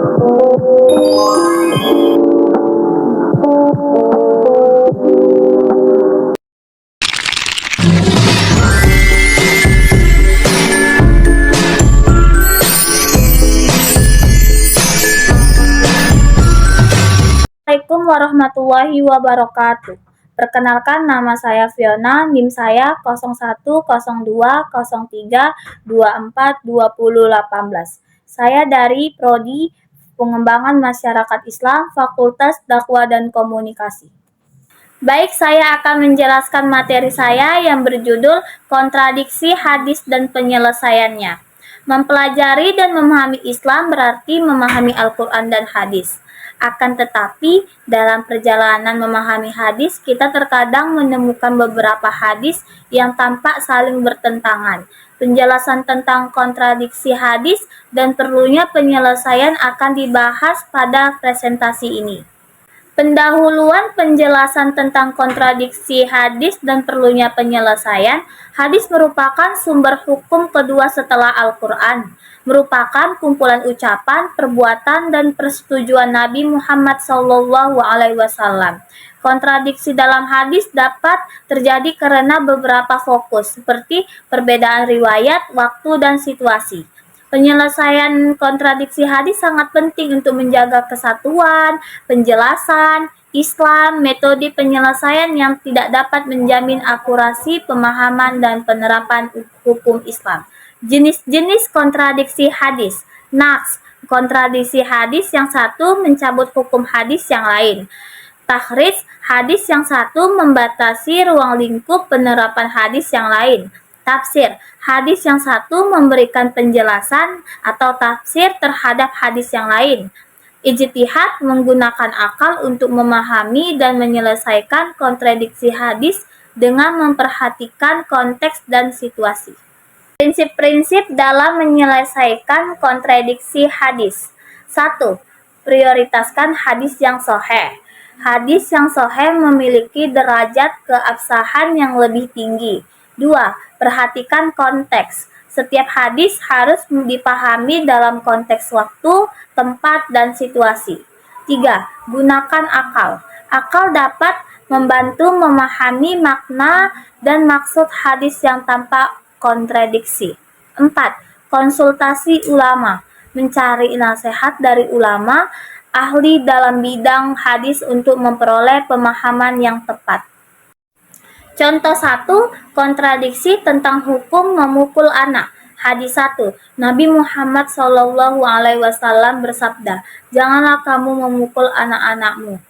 Assalamualaikum warahmatullahi wabarakatuh. Perkenalkan, nama saya Fiona, NIM saya 010203242018. Saya dari Prodi Pengembangan Masyarakat Islam, Fakultas Dakwah dan Komunikasi. Baik, saya akan menjelaskan materi saya yang berjudul Kontradiksi Hadis dan Penyelesaiannya. Mempelajari dan memahami Islam berarti memahami Al-Quran dan hadis. Akan tetapi, dalam perjalanan memahami hadis, kita terkadang menemukan beberapa hadis yang tampak saling bertentangan. Penjelasan tentang kontradiksi hadis dan perlunya penyelesaian akan dibahas pada presentasi ini. Pendahuluan penjelasan tentang kontradiksi hadis dan perlunya penyelesaian. Hadis merupakan sumber hukum kedua setelah Al-Quran. Merupakan kumpulan ucapan, perbuatan, dan persetujuan Nabi Muhammad SAW. Kontradiksi dalam hadis dapat terjadi karena beberapa fokus, seperti perbedaan riwayat, waktu, dan situasi. Penyelesaian kontradiksi hadis sangat penting untuk menjaga kesatuan, penjelasan Islam, metode penyelesaian yang tidak dapat menjamin akurasi pemahaman dan penerapan hukum Islam. Jenis-jenis kontradiksi hadis. Naqs, kontradiksi hadis yang satu mencabut hukum hadis yang lain. Takhrij, hadis yang satu membatasi ruang lingkup penerapan hadis yang lain. Tafsir, hadis yang satu memberikan penjelasan atau tafsir terhadap hadis yang lain. Ijtihad, menggunakan akal untuk memahami dan menyelesaikan kontradiksi hadis dengan memperhatikan konteks dan situasi. Prinsip-prinsip dalam menyelesaikan kontradiksi hadis. 1. Prioritaskan hadis yang sahih. Hadis yang sahih memiliki derajat keabsahan yang lebih tinggi. 2. Perhatikan konteks. Setiap hadis harus dipahami dalam konteks waktu, tempat, dan situasi. 3. Gunakan akal. Akal dapat membantu memahami makna dan maksud hadis yang tampak kontradiksi. 4. Konsultasi ulama. Mencari nasihat dari ulama, ahli dalam bidang hadis untuk memperoleh pemahaman yang tepat. Contoh 1, kontradiksi tentang hukum memukul anak. Hadis 1, Nabi Muhammad SAW bersabda, "Janganlah kamu memukul anak-anakmu."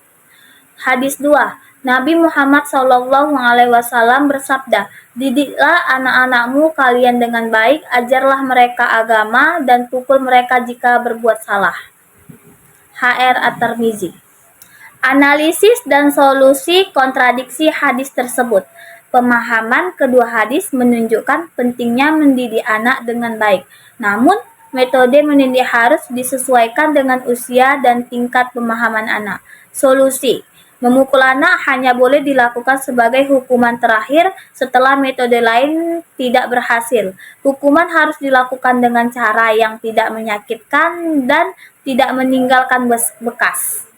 Hadis 2, Nabi Muhammad SAW bersabda, "Didiklah anak-anakmu kalian dengan baik, ajarlah mereka agama, dan pukul mereka jika berbuat salah." HR At-Tirmizi. Analisis dan solusi kontradiksi hadis tersebut. Pemahaman kedua hadis menunjukkan pentingnya mendidik anak dengan baik. Namun, metode mendidik harus disesuaikan dengan usia dan tingkat pemahaman anak. Solusi. Memukul anak hanya boleh dilakukan sebagai hukuman terakhir setelah metode lain tidak berhasil. Hukuman harus dilakukan dengan cara yang tidak menyakitkan dan tidak meninggalkan bekas.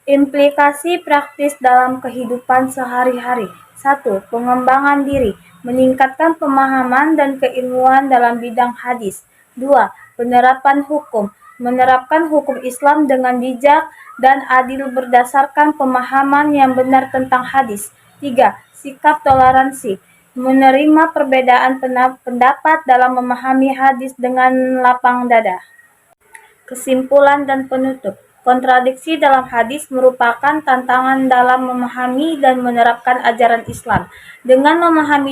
Implikasi praktis dalam kehidupan sehari-hari. 1. Pengembangan diri, meningkatkan pemahaman dan keilmuan dalam bidang hadis. 2. Penerapan hukum, menerapkan hukum Islam dengan bijak dan adil berdasarkan pemahaman yang benar tentang hadis. 3. Sikap toleransi, menerima perbedaan pendapat dalam memahami hadis dengan lapang dada. Kesimpulan dan penutup. Kontradiksi dalam hadis merupakan tantangan dalam memahami dan menerapkan ajaran Islam. Dengan memahami